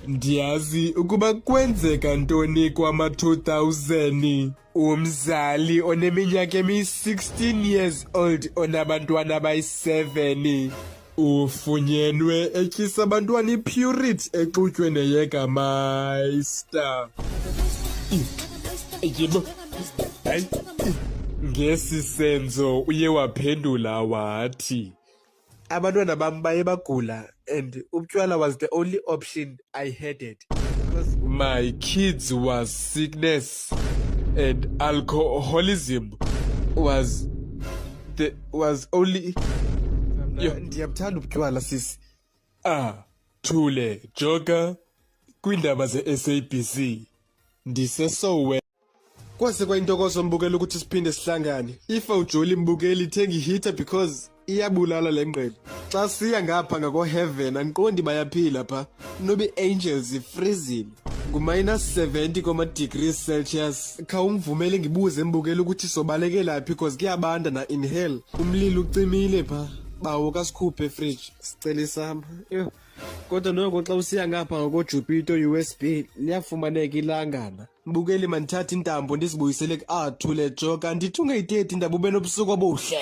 Ndiyazi ukuba kwenzeka ntoni kwama-2000. Umzali oneminyaka emi-16 years old onabantwana abayi-7 ufunyenwe etyisa abantwana ipurity exutywe neYegermeister. Yebo. Hayi. Ngesi senzo uye waphendula wathi, abantwana bam baye bagula and utywala was the only option I had it. Because my kids was sickness and alcoholism was only... Ndiyamthanda ubutywala sisi. Thule, Joker, kwiindaba ze-SABC. Ndisesowe. Kwase kwayintokozo mbukela ukuthi siphinde sihlangane. Ifa ujoli mbukeli ithenga ihita because iyabulala le ngqele. Xa siya ngapha ngako-heaven andiqondi bayaphila pha. Nobe angels ifreezile. Ngu-70 degrees Celsius. Khawungivumele ngibuze mbukela ukuthi sobalekela phi because kuyabanda na in hell. Umlilo ucimile pha. Bawo kasikhuphe efridge. Sicela isamba. Kodwa noko xa usiya ngapha ngako-Jupiter USB liyafumaneka ilangana. Mbukeli mandithatha intambo ndisibuyisele Thule Joker ndithi ungayithethi indaba ube nobusuku obuhle.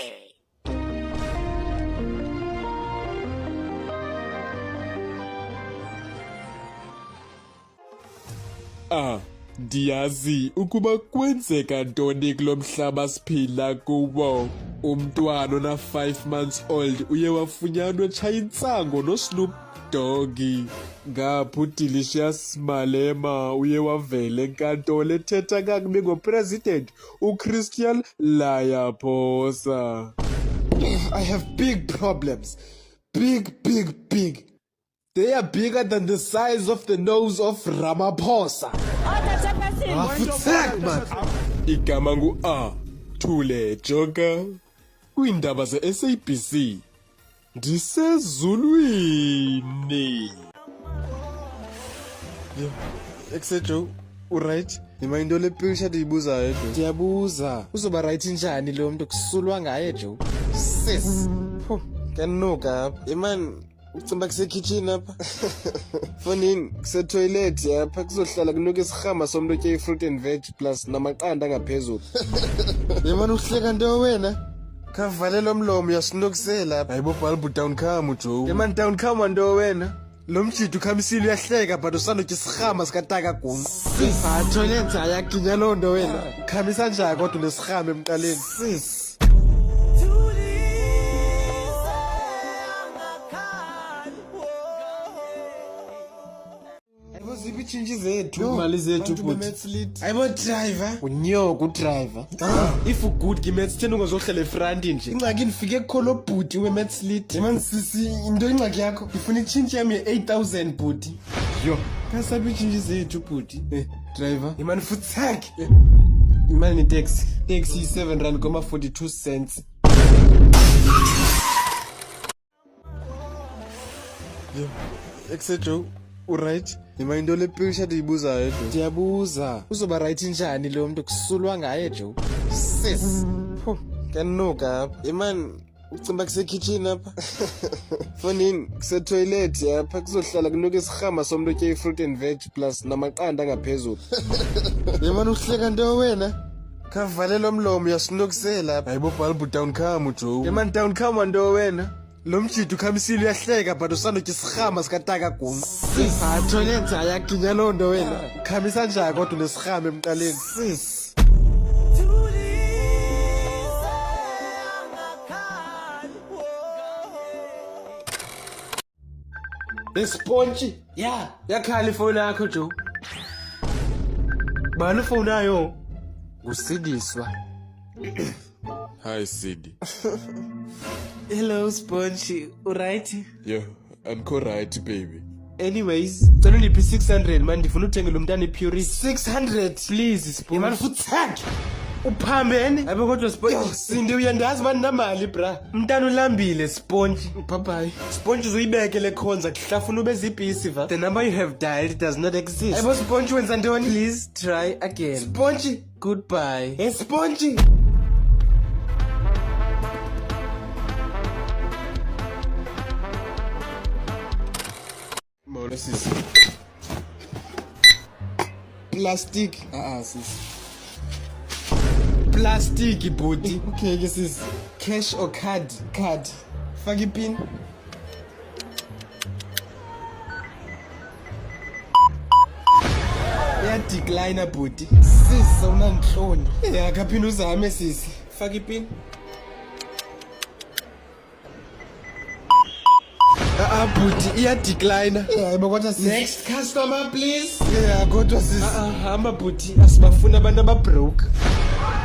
Ndiyazi ukuba kwenzeka ntoni kulo mhlaba siphila kuwo. Umntwana ona-5 months old uye wafunyanwa etshaya intsango noSnoop Doggy. Ngapha uDelicious Malema uye wavela enkantolo ethetha kakubi ngopresident uChristian Ramaphosa. I have big problems. Big. They are bigger than the size of the nose of Ramaphosa. Igama ngu Thule Joker. Kwiindaba ze-SABC. Ndisezulwini. Exejo, uright? Nima into le picture ndiyibuzayo Jo. Ndiyabuza. Uzoba right njani lo mntu kusulwa ngaye Jo? Sis. Kanuka. Man, ucimba kusekitchen apha. Fonini kusetoilet apha kuzohlala kunuka isirhama somuntu otye ifruit and veg plus namaqanda ngaphezulu. Man uhleka nto wena? Khavalelo mlomo yasinokisela apha. Hayibo Balbu down come Joe. Man down come nto wena? Lo mjidi ukhamisile uyahleka but usandotya isirhama sikataka gungqa. Toilet ayaginya loo nto wena. Khamisa njani kodwa unesirhama emqaleni? Sis. Ziphi itshintshi zethu? Imali zethu futhi. Ayibo driver. Unyoko udriver. If good gimates 10 ungazohlala efront nje. Ingxaki ndifike kukholo bhuti we-Maths Lit. Man sisi into ingxaki yakho. Ngifuna itshintshi yami ye-8,000 bhuti. Yo. Kasaphi itshintshi zethu bhuti? Driver. Imani futhi sakhe. Imali ni taxi. Taxi R7.42. Yo. Exejo. Uright? Nima into le picture ndiyibuzayo Jo. Ndiyabuza. Uzoba right njani lo mntu kusulwa ngaye Jo? Sis. Kanuka. Man, ucimba kusekitchen apha. Fonini kusetoilet apha kuzohlala kunuka isirhama somuntu otye ifruit and veg plus namaqanda ngaphezulu. Man uhleka nto wena? Khavalelo mlomo yasinokisela apha. Hayibo Balbu down come Joe. Man down come nto wena? Lo mjidi ukhamisile uyahleka but usandotya isirhama sikataka gungqa. Toilet ayaginya loo nto wena. Khamisa njani kodwa unesirhama emqaleni? Sis. Ispontshi. Yeah. Yakhala ifowuni yakho Jo. Bani ifowuni yayo? Ngusidiswa. Hi Sidi. Hello Spongy, alright? Yeah, I'm right baby. Anyways, cela ndiphi 600 man ndifuna uthengela umntana ipurity. 600 please Spongy. Man futhi thank. Uphambene? Abe kodwa Spongy. Sindi uyandazi mani namali bra. Umntana ulambile Spongy. Bye bye. Spongy uzuyibeke le khonza kuhlafuna ube zibhisi va. The number you have dialed does not exist. Ayibo Spongy wenza ntoni? Please try again. Spongy, goodbye. Hey Spongy. This is Plastic. Sis. Plastic, booty. Okay, ke sis. Cash or card? Card. Faka ipin. Decline, booty. Sis, unanhloni. Yeah, kaphina uzame sisi. Faka ipin. Booty, decline. Yeah, kodwa sis. Next customer, please. Yeah, kodwa sis. Hamba booty, asibafuna abantu ababroke.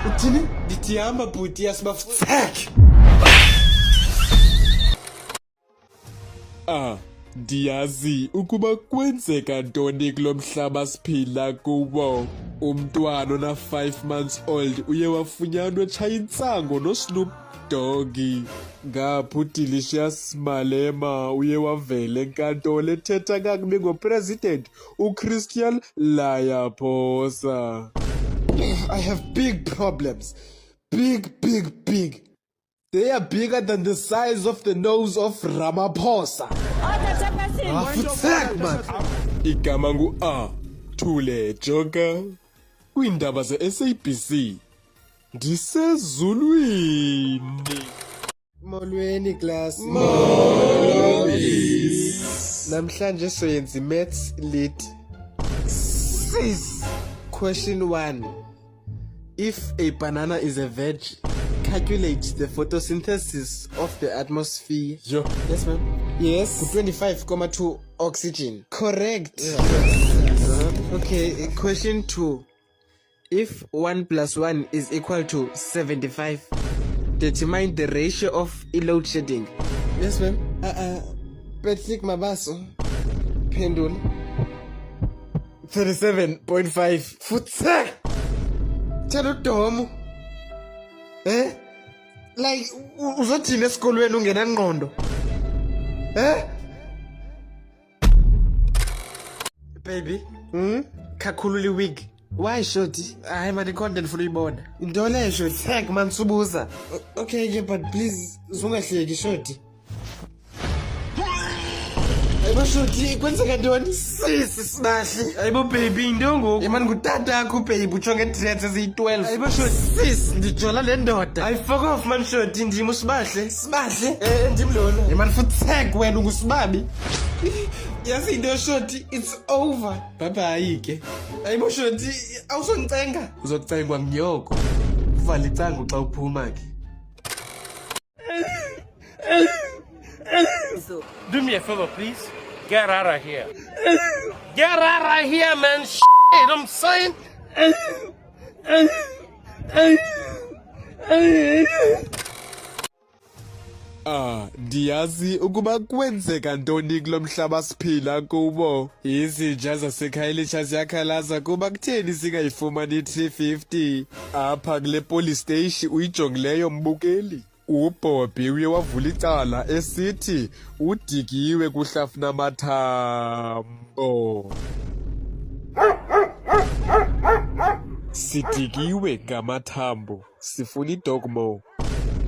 Uthini? Ndithi hamba booty, asibafuna. Ndiyazi ukuba kwenzeka ntoni kulo mhlaba siphila kuwo. Umntwana ona 5 months old uye wafunyanwa etshaya intsango noSnoop Doggy. Ngapha uDelicious Malema uye wavela enkantolo ethetha kakubi ngopresident uChristian Ramaphosa. I have big problems. Big. They are bigger than the size of the nose of Ramaphosa. Futhek man. Igama ngu Thule Joker kwiindaba ze-SABC ndisezulwini. Molweni class. Namhlanje soyenza maths lit. Sis. Question 1. If a banana is a veg, calculate the photosynthesis of the atmosphere. Yo. Yes, ma'am. Yes. 25,2 oxygen. Correct. Okay, question 2. If 1 plus 1 is equal to 75, determine the ratio of load shedding. Yes, ma'am. Patrick Mabaso. Pendula. 37.5. Futhek. Tshela uDomo. Like uzothina esikolweni ungena ngqondo. Baby. Kakhululi wig. Why shorty? Hayi mani content funa uyibona. Into le shorty. Tag man subuza. Okay ke but please ungahleki shorty. Ayibo shorty kwenzeka ntoni? Sisi sibahle. Ayibo baby into ngoku. Yemani ngutata yakho baby utsho nge-dreads eziyi-12. Ayibo shorty sis ndijola le ndoda. Ayi fuck off man shorty ndim usibahle. Sibahle. Ndim lona. Yemani futhi wena ungusibabi. Yazi into shorty it's over. Bye bye ke. Ayibo shorty awusoncenga. Uzokucengwa ngunyoko. Uvala icango xa uphuma ke. Do me a favor, please. Get out of here. Get out of here, man. Shit, I'm saying. Ndiyazi ukuba kwenzeka ntoni kulo mhlaba siphila kuwo. Izitsha zaseKhayelitsha ziyakhalaza kuba kutheni singayifumani i-350. Apha kule police station uyijongileyo mbukeli. uBobby uye wavula icala esithi udikiwe kuhlafuna amathambo. Sidikiwe ngamathambo, sifuna idogmo.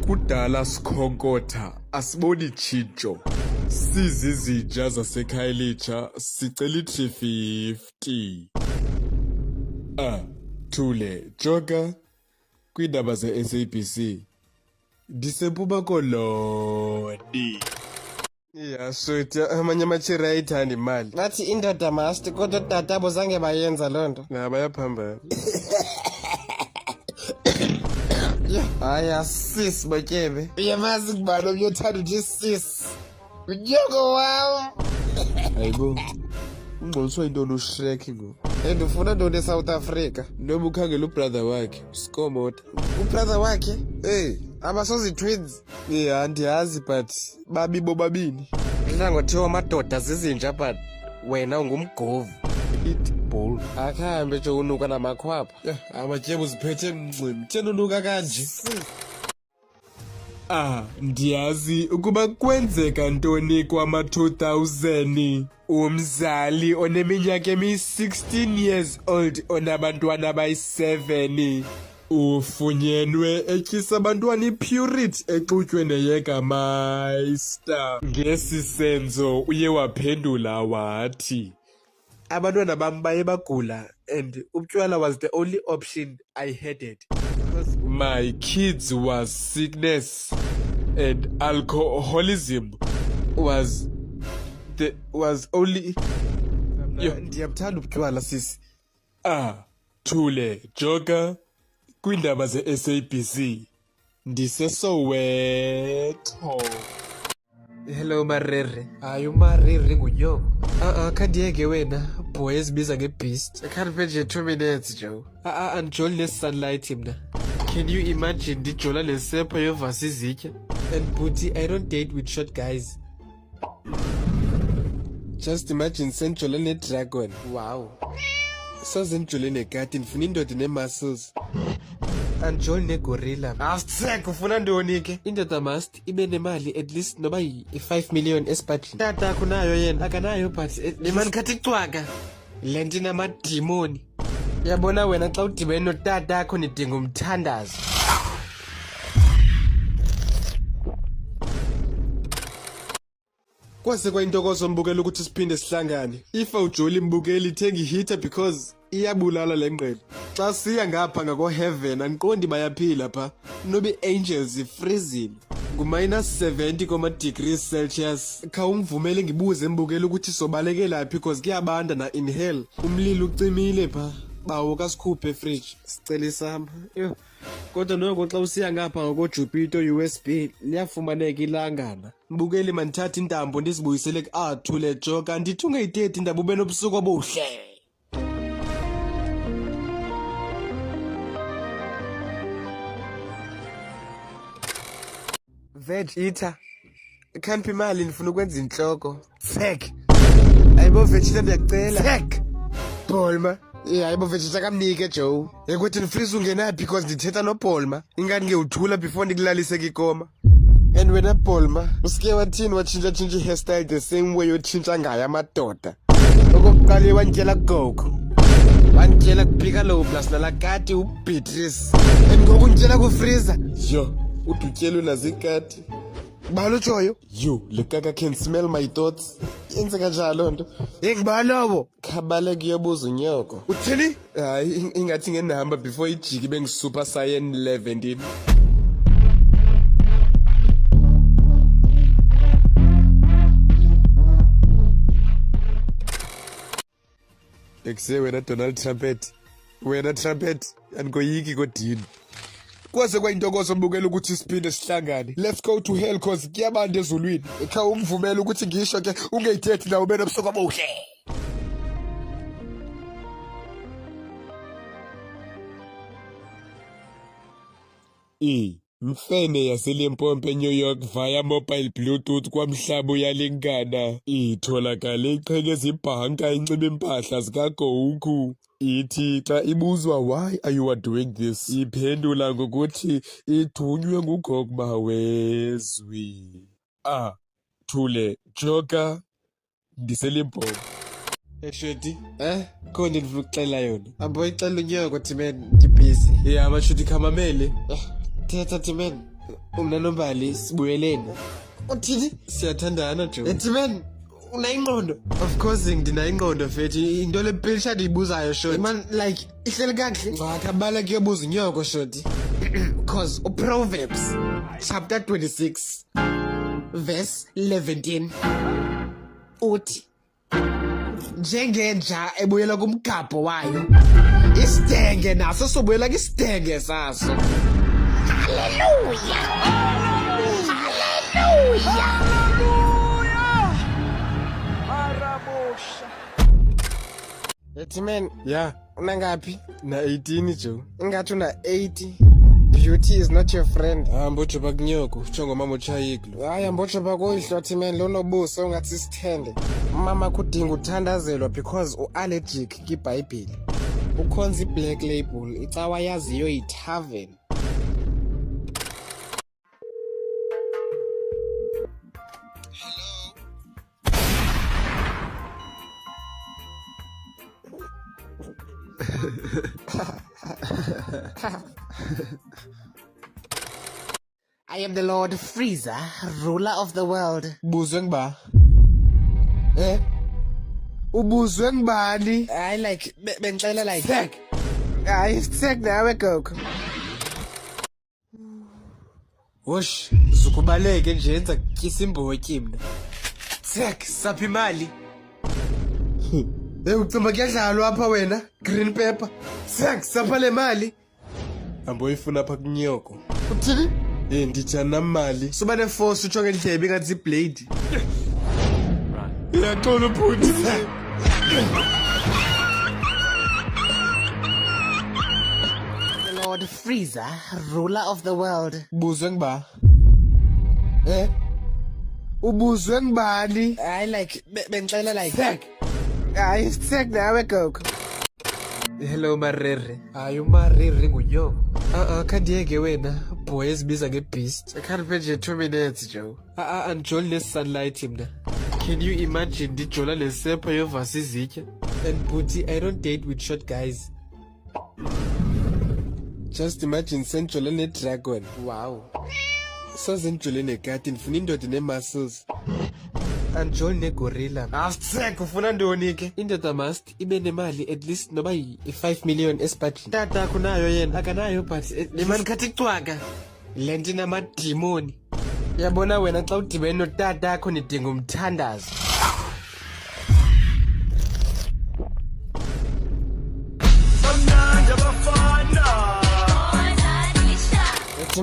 Kudala sikhonkotha, asiboni tshintsho. Sizizitsha zaseKhayelitsha, sicela i-350. Thule Joker kwiindaba ze-SABC. Ndisempuma Koloni. Yeah, sweet. Amanye amachira ayithanda imali. Bathi indoda masti kodwa utatabo zange bayenza loo nto. Bayaphambana. Haya sis Botyebe. Uyamazi kubani omnye othanda uthi sis. Unyoko wam. Hayibo. Ungcoliswa yintoni uShrek ngoku? Ndifuna ntoni eSouth Africa. Noma ukhangela ubrother wakhe, Skomota. Ubrother wakhe? Abasozi twins. Yeah, andiyazi but babibo babini. Ngothiwa amadoda zizinja but wena ungumgovu. Pitbull. Akhambe nje unuka namakhwapha. Amatyebo uziphethe emnximi. Thena unuka kanje. Ndiyazi ukuba kwenzeka ntoni kwama-2000. Umzali oneminyaka emi-16 years old onabantwana abayi-7 ufunyenwe etyisa abantwana ipurity exutywe neYegermeister. Ngesi senzo uye waphendula wathi, abantwana bam baye bagula and utywala was the only option I had it. Because my kids was sickness and alcoholism was only. Ndiyamthanda ubutywala sisi. Thule Joker kwiindaba ze-SABC ndiseSoweto. Hello Marere. Hayi uMarere ngunyoko. Khandiyeke wena boy ezibiza ngebeast. I can't pay you 2 minutes Joe. Andijoli ne-sunlight mna. Can you imagine ndijola nesepha yovasa izitya? And Booty, I don't date with short guys. Just imagine senjole ne-dragon. Wow. Soze ndijole negati ndifuna indoda ne-muscles. Andijoli negorilla. Asitsek ufuna ntoni ke? Indoda must ibe nemali at least noba yi-5 million esibhadlini. Tata akho nayo yena. Akanayo but le mani khathi icwaka. Le nto inamadimoni. Uyabona wena xa udibene notata akho nidinga umthandazo. Kwase kwayintokozo mbukela ukuthi siphinde sihlangane. Ifa ujoli mbukeli ithenga ihita because iyabulala le ngqele. Xa siya ngapha ngako-heaven andiqondi bayaphila pha. Nobe angels ifreezile. Ngu-70 degrees Celsius. Khawungivumele ngibuze mbukela ukuthi sobalekela phi because kuyabanda na in hell. Umlilo ucimile pha. Bawo kasikhuphe efridge. Sicela isamba. Yo. Kodwa noko xa usiya ngapha ngako-Jupiter USB liyafumaneka ilangana. Mbukeli mandithatha intambo ndizibuyisele Thule Joker ndithi ungayithethi indaba ube nobusuku obuhle. Veg eater. Khampi imali ndifuna ukwenza inhloko. Tsek. Ayibo Vegeta ndiyakucela. Tsek. Bolma. Hayibo Vegeta kamnike Joe. Ukuthi ndifreeze ungenaphi because ndithetha noBolma. Ingani ngiyuthula before ndikulalise kikoma. And wena Bolma, usike wathini watshintsha i-hairstyle the same way yotshintsha ngayo amadoda. Okokuqala wandyela Goku. Wandyela kuphika low plus nalakati uBeatrice. And ngoku nditshela kufreezer. Yo, udutyelo unazikati. Balo Joyo. Yo, le kaka can smell my thoughts. Yenzeka njalo nto. Ngibalobo. Khabale kuyobuza unyoko. Uthini? Hayi ingathi ngenihamba before ijiki bengi-Super Saiyan 11. Ekuse wena Donald Trumpet. Wena Trumpet andikoyiki kodini. Kwase kwayintokozo mbukela ukuthi siphinde sihlangane. Let's go to hell cause kuyabanda ezulwini. Khawungivumela ukuthi ngisho ke ungayithethi nawe ube nobusuku obuhle. Mfene yaseLimpopo eNew York via mobile Bluetooth kwamhlaba uyalingana. Itholakale iqhekeza ibhanka inxiba impahla zikaGoku. Ithi xa ibuzwa why are you doing this, iphendula ngokuthi ithunywe nguGogma wezwi. Thule Joker ndiseLimpopo. Shoti, khona ndifuna ukuxela yona. Abo ixela unyoko Timen ndibusy. Yeah, amashuti khamamele. Thetha Timen. Umna nombali sibuyelene. Uthini? Siyathandana Joe. Timen, unayingqondo? Of course ngidina ingqondo fethi into le pilsha ndiyibuzayo shoti. Man like ihleli kahle. Ngakabala kuyobuza unyoko shoti. Because Proverbs chapter 26 verse 11 uthi njengenja ebuyela kumgabho wayo isidenge naso sobuyela kisidenge saso. Hallelujah. Hallelujah. Marabosha. Man, yeah, unangaphi? Na 18 Joe. Ingathi una 80. Beauty is not your friend. Mbotsho bakunyoko, jonga mama uchayiglo. Hayi mbotsho bakuyihlwa man lonobuso ungathi sithende. Mama kudinga uthandazelwa because uallergic kiBhayibheli. Ukhonza iBlack Label, icawa yaziyo yiTavern. I am the Lord Frieza, ruler of the world. Buzwe ngiba. Ubuzwe ngibani? I like bengixela like Sek. Hayi Sek nawe gogo. Wosh, zukubaleke nje yenza kisimbotyi mina. Sek, saphi imali? Ucimba kuyadlalwa apha wena, green pepper. Sek, sapha le mali. Amboyifuna apha kunyoko. Uthini? Ndijana mali. Suba neforce utsho ngendlebe ngathi blade. Uyaxola ubhuti. Lord Freezer, ruler of the world. Ubuzwe ngiba? Ubuzwe ngibani? I like bengixela like Sek. Hayi Sek nawe gogo. Hello Marere. Hayi uMarere ngunyoko. Khandiyeke wena. Boy ezibiza ngebeast. I can't pay you 2 minutes Joe. Andijoli ne-sunlight mna. Can you imagine ndijola lesepha yovasa izitya? And Booty, I don't date with short guys. Just imagine senjola ne-dragon. Wow. Soze ndijole nekati ndifuna indoda ne-muscles. Andijoli negorilla. Sek ufuna ntoni ke? Indoda must ibe nemali at least noba yi-5 million esibhadlini. Tata akunayo yena. Akanayo but le mani khathi icwaka. Le nto inamadimoni. Yabona wena xa udibene notata akho nidinga umthandazo.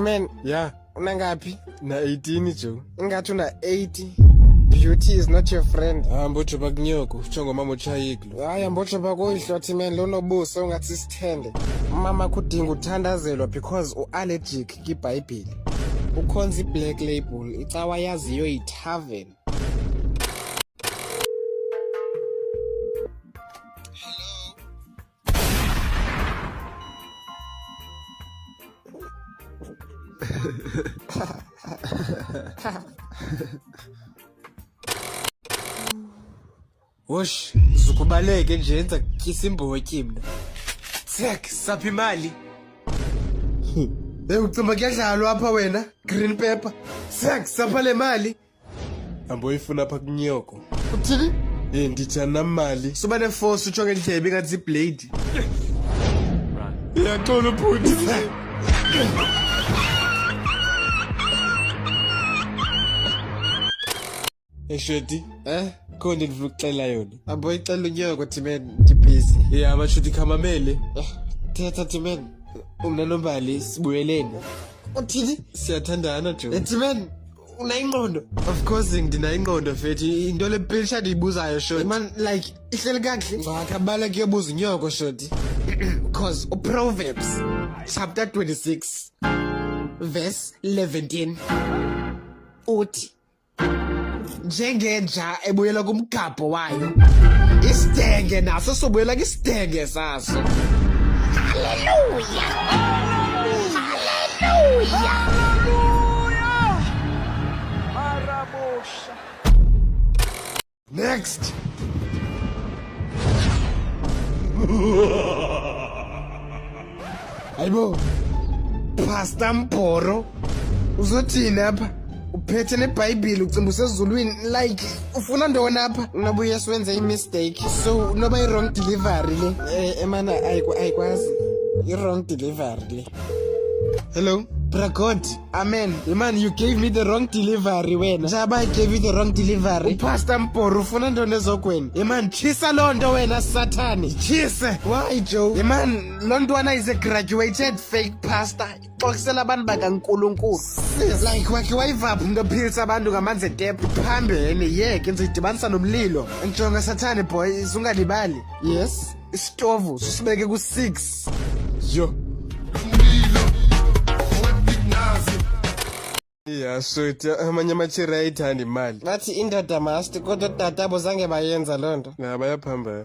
Man, Yeah, unangaphi? na-18 Joe. Ingathi una 80. Beauty is not your friend. Mbojo bakunyoko, utsho ngomama utshayiglo. Hayi ambotsho bakuyihlothi man lonobuso ungathi sithende. Mama kudinga uthandazelwa because uallergic kwiBhayibhile. Ukhonza iBlack Label, icawa yaziyo yiTavern. Wosh, zukubaleke nje yenza kisimbotyi mna. Sek, saphi imali? Ucimba kuyadlalwa apha wena, green pepper. Sek, sapha le mali. Amboyifuna apha kunyoko. Uthini? Ndijana mali. Suba neforce utsho ngendlebe ngathi blade. Uyaxola ubhuti. Shweti, kho ndifuna ukuxela yona. Amboyixela unyoko Timen, ndibhizi. Yeah, amashuti khamamele. Thetha Timen, umna nombali sibuyeleni. Uthini? Siyathandana Joe. Timen, unayingqondo? Of course ndinayo ingqondo fethi. Into le pilsha ndiyibuzayo shoti. Man like ihleli kakuhle. Ngakabala kuyobuza unyoko shoti. Because Proverbs chapter 26 verse 11 uthi njengenja ebuyela kumgabho wayo isidenge naso sobuyela kwisidenge saso. Hallelujah. Hallelujah. Arabosha. Next. Hayibo. Pastor Mporo. Uzothini apha? Uphethe neBhayibhile ucimba usezulwini like ufuna ntoni apha? Unobuye siwenze i-mistake. So noba i-wrong delivery le. Emana ayikwazi. I-wrong delivery le. Hello? Bragod, amen. Man, you gave me the wrong delivery wena. Njaba I gave you the wrong delivery. Pastor Mporo ufuna ntoni ezokweni? Man, chisa loo nto wena Sathani. Chise. Why Joe? Man, loo ntwana is a graduated fake pastor. Xoxisela abantu bakaNkulunkulu. Like wakhe wayivapha umntu ophilisa abantu ngamanzi etephu. Phambene yeke ngizoyidibanisa nomlilo. Njonga Sathani boy, ungalibali. Yes. Isitovu susibeke ku-6. Yo. Yeah, shweti, amanye amachiri ayithanda imali. Bathi indoda must kodwa tata abo zange bayenza loo nto. Bayaphambana.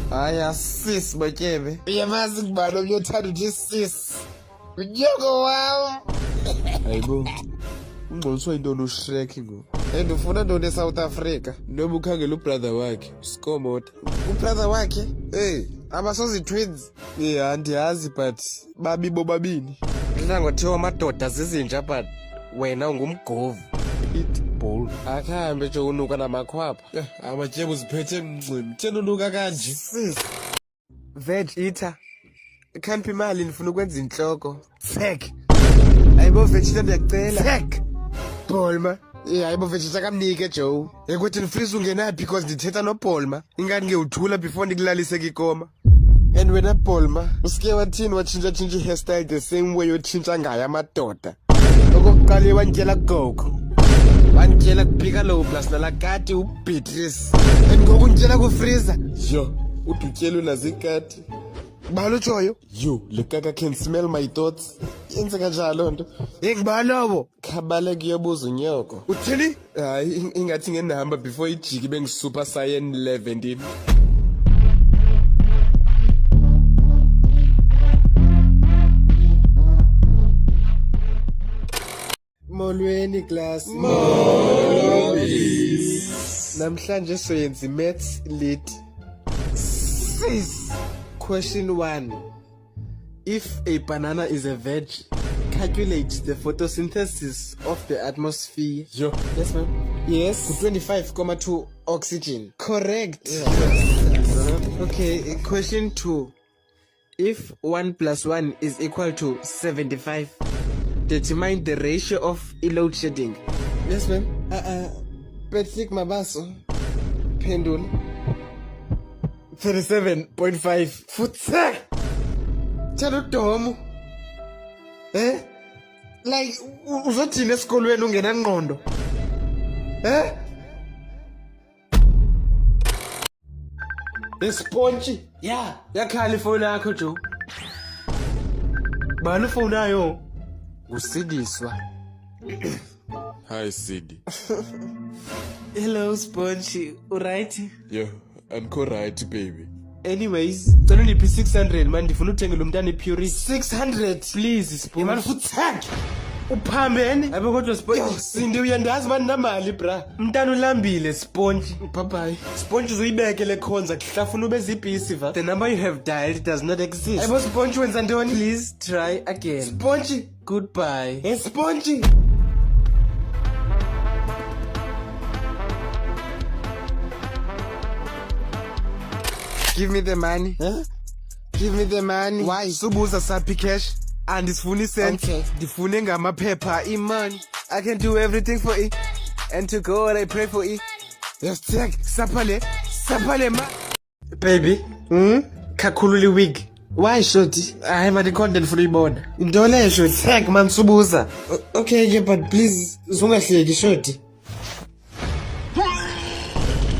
Hayi asisi botyebe. Uyamazi ngubani omnye othanda uthi sis. Unyoko wam. Hayibo. Ungcoliswa yintoni uShrek ngoku? Ndifuna ntoni eSouth Africa. Noba ukhangela ubrother wakhe, Skomota. Ubrother wakhe? Abasozi-twins. Andiyazi but babibo babini. Ndinangothiwa amadoda zizinja but wena ungumgovu. Pitbull. Akahambe nje unuka namakhwapha. Amatyebo uziphethe mncimi. Thena unuka kanje. Veg eater. Khampi imali nifuna ukwenza inhloko. Fek. Ayibo Vegeta ndiyacela. Fek. Bolma. Hayibo Vegeta kamnike Joe. Ukuthi nifrisa ungena because ndithetha noBolma. Ingani ngiyuthula before ndikulalise kikoma. And wena Bolma, usike wathini watshintsha i-hairstyle the same way yotshintsha ngayo amadoda. Okokuqala wandyela gogo. Wandyela kuphika low plus nalakati uBeatrice. And ngoku ndiyela kufreezer. Yo, udutyelo unazikati. Balo Joyo. Yo, le kaka can smell my thoughts. Yenzeka njalo nto. Ngibalobo. Khabale kuyobuza unyoko. Uthini? Hayi ingathi ngenihamba before ijiki bengisuper saiyan 11. Molweni class. Namhlanje soyenza maths lit. Sis. Question 1. If a banana is a veg, calculate the photosynthesis of the atmosphere. Yo. Yes, ma'am. Yes. 25,2 oxygen. Correct. Okay, question 2. If 1 plus 1 is equal to 75, determine the ratio of load shedding. Yes, ma'am. Patrick Mabaso. Pendula. 37.5. Futsek. Tshela uDomo. Like uzothina esikolweni ungena ngqondo. Ispontshi. Yeah, yakhala ifoni yakho Joe. Bani ifoni yayo? Usidiswa. Hi Sidi. Hello Spongy, alright? Yo, I'm correct baby. Anyways, cela uniphi 600 man ndifuna uthengela umntana ipurity. 600 Please Spongy. Man futsek. Uphambene? Abe kodwa Spongy. Sindi uyandazi mani namali bra. Umntana ulambile Spongy. Bye bye. Spongy uzoyibeke le khonza kuhlafuna ube zibhisi va. The number you have dialed does not exist. Ayibo Spongy wenza ntoni? Please try again. Spongy. Goodbye. Hey Spongy. Give me the money. Huh? Give me the money. Why? Subuza saphi cash. Andisifuni cent. Okay. Ndifune ngamaphepha imani. I can do everything for it. And to God I pray for it. Yes, check. Sapale ma. Baby. Kakhululi wig. Why shorty? Hayi manje content for uyibona. Into le shorty. Tag man Subuza. Okay, yeah, but please ungahleki shorty.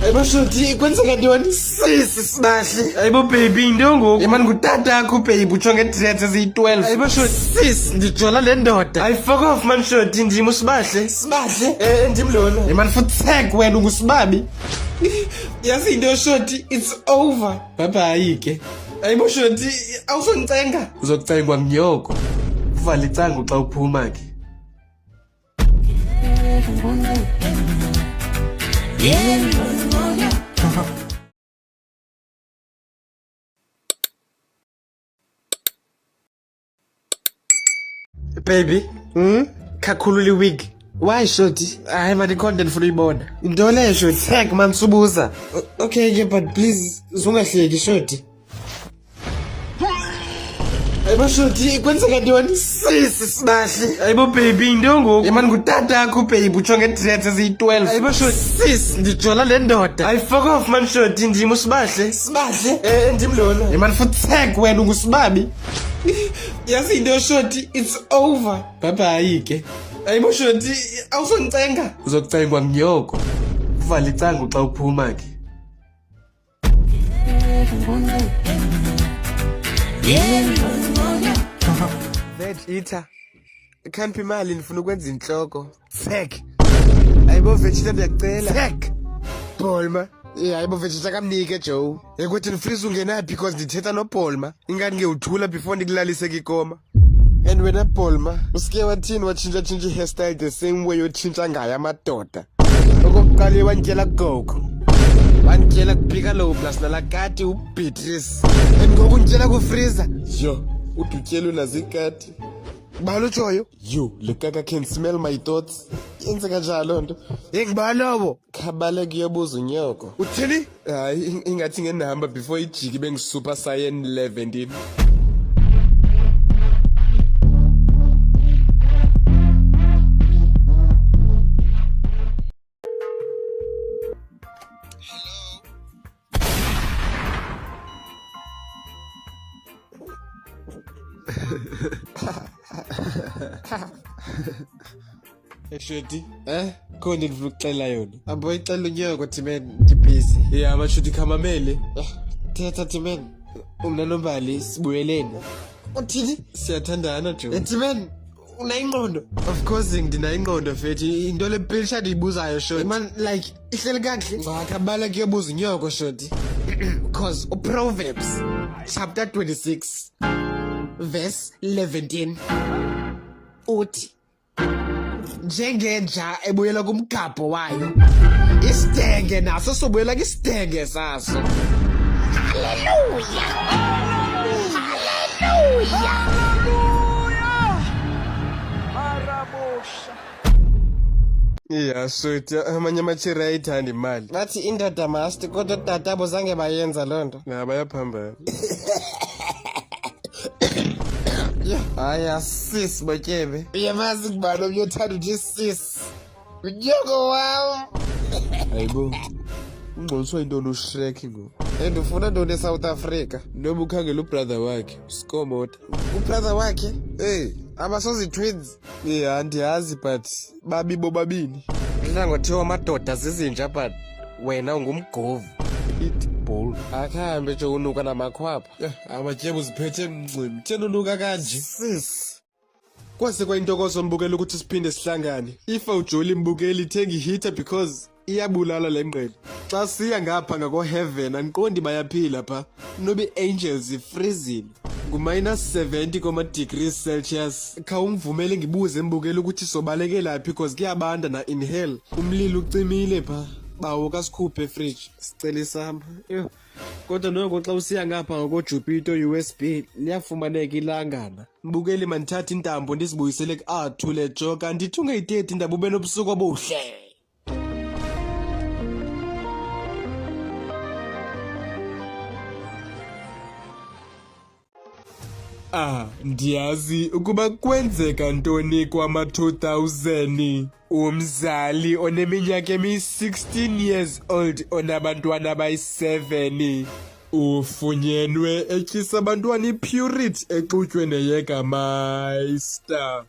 Ayibo shorty kwenzeka ntoni? Sisi sibahle. Ayibo baby into ngoku. Yemani ngutata yakho baby utsho nge-dreads eziyi-12. Ayibo shorty sis ndijola le ndoda. Ayi fuck off man shorty ndim usibahle. Sibahle. Ndim lona. Yemani futhi tag wena ungusibabi. Yazi into shorty it's over. Bye bye ke. Ayibo shorty awusoncenga. Uzokucengwa ngiyoko. Uvala icango xa uphuma ke. Baby. Kakhululi wig. Why shorty? Hayi manje content for uyibona. Into le shorty. Tag man Subuza. Okay, yeah, but please ungahleki shorty. Ayibo shorty kwenzeka ntoni? Sisi sibahle. Ayibo baby into ngoku. Yemani ngutata yakho baby utsho nge-dreads eziyi-12. Ayibo shorty sis ndijola le ndoda. Ayi fuck off man shorty ndim usibahle. Sibahle. Ndim lona. Yemani futhi tag wena ungusibabi. Yazi into shorty it's over. Bye bye ke. Ayibo shorty awusoncenga. Uzokucengwa ngiyoko. Uvala icango xa uphuma ke. Veg eater. Khampi imali nifuna ukwenza inhloko. Fek. Ayibo Vegeta ndiyacela. Fek. Bolma. Hayibo Vegeta kamnike Joe. Ukuthi nifrisa ungena because ndithetha noBolma. Ingani ngiyuthula before ndikulalise kikoma. And wena Bolma, usike wathini watshintsha i-hairstyle the same way yotshintsha ngayo amadoda. Okokuqala wandyela gogo. Wandyela kuphika low plus nalakati uBeatrice. And ngoku ndiyela kufreezer. Yo, udutyelo unazikati. Balo Joyo. Yo, le kaka can smell my thoughts. yenze kanjalo lonto. Ngibalobo. Khabale kuyobuza unyoko. Uthini? Hayi ingathi ngenamba before ijiki bengi-Super Saiyan 11. Shoti. Khona ngifuna ukuxela yona. Aboyicela unyoko Timen, ngibusy. Yeah, mashuthi khamamele. Thetha Timen. Umnanombali sibuyeleni. Uthini? Siyathandana Joe. Timen, unayingqondo. Of course ngidina ingqondo fethi into lepilsha ndiyibuzayo shoti. Man, like ihleli kahle. Ngakhabala kuyobuza unyoko shoti. Because Proverbs chapter 26 verse 11 uthi njengenja ebuyela kumgabho wayo isidenge naso sobuyela kisidenge saso. Hallelujah, hallelujah. Yeah, shoti amanye amachira ayithanda imali. Bathi indoda must kodwa tata bozange bayenza lonto. Bayaphambana. Haya sis Botyebe. Uyamazi kubani uyothanda uthi sis. Unyoko wami. Hayibo. Ungcoliswa into noShrek ngo. Ndifuna ntoni eSouth Africa. Noma ukhangela ubrother wakhe, Skomota. Ubrother wakhe? Abasozi twins. Andiyazi but babibo babini. Ngothiwa amadoda zizinja but wena ungumgovu. Pitbull. Akhambe nje unuka namakhwapha. Amatyebo ziphethe emncimi. Thena unuka kanje. Sis. Kwase kwayintokozo mbukela ukuthi siphinde sihlangane. Ifa uJolie mbukeli ithenga ihita because iyabulala lengqele. Xa siya ngapha ngako heaven andiqondi bayaphila pha. Nobe angels freezing. Ku-70 degrees Celsius. Khawungivumele ngibuze embukela ukuthi sobaleke laphi because kuyabanda na in hell. Umlilo ucimile pha. Bawo kasikhuphe fridge. Sicela isamba. Kodwa noko xa usiya ngapha ngako Jupiter USB liyafumaneka ilangana. Mbukeli mandithatha intambo ndisibuyisele ku-R2 le joka ndithi ungayithethe indaba ube nobusuku obuhle. Ndiyazi ukuba kwenzeka ntoni kwama-2000. Umzali oneminyaka emi-16 years old onabantwana abayi-7 ufunyenwe etyisa abantwana ipurity exutywe neYegermeister.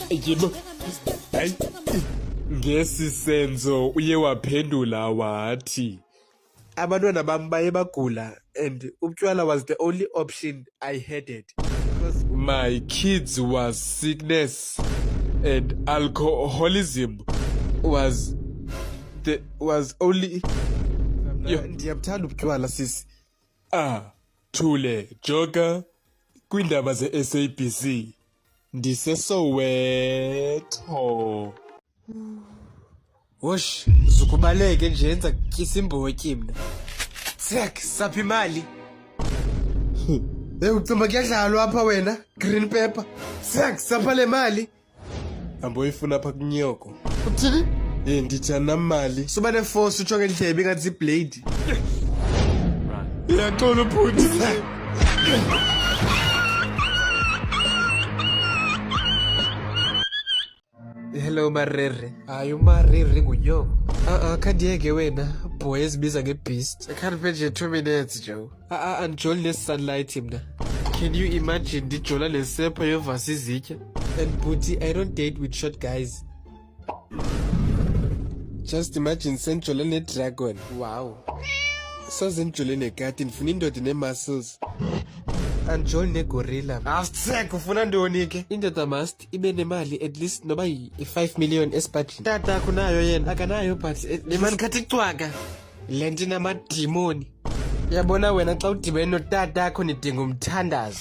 Yibo. Hayi. Ngesi senzo uye waphendula wathi abantwana bam baye bagula and utywala was the only option I had. Because my kids was sickness and alcoholism was only. Ndiyabuthanda ubutywala sisi. Thule joka kwindaba ze-SABC ndiseSoweto. Wosh, zukubaleke nje yenza kutyisa imbotyi mna. Tsek, sapha imali. Ucimba kuyadlalwa apha wena, green pepper. Tsek, sapha le mali. Amboyifuna apha kunyoko. Uthini? Ndithi anamali. Suba neforce utsho ngendlebe ingathi iblade. Iyaxola bhuti. Hello Marere. Hayi uMarere ngunyoko. Khandiyeke wena, boy ezibiza ngebeast. Akhaniphe nje 2 minutes Joe. Andijoli ne-sunlight mna. Can you imagine ndijola nesepha yovasa izitya? And booty, I don't date with short guys. Just imagine senjole ne-dragon. Wow. Soze ndijole nekati ndifuna indoda ne-muscles. Andijoli negorilla. Asitsek ufuna ntoni ke? Indoda must ibe nemali at least noba yi-5 million esibhadlini. Tata akunayo yena. Akanayo but le mani khathi icwaka. Le nto inamadimoni. Yabona wena xa udibene notata akho nidinga umthandazo.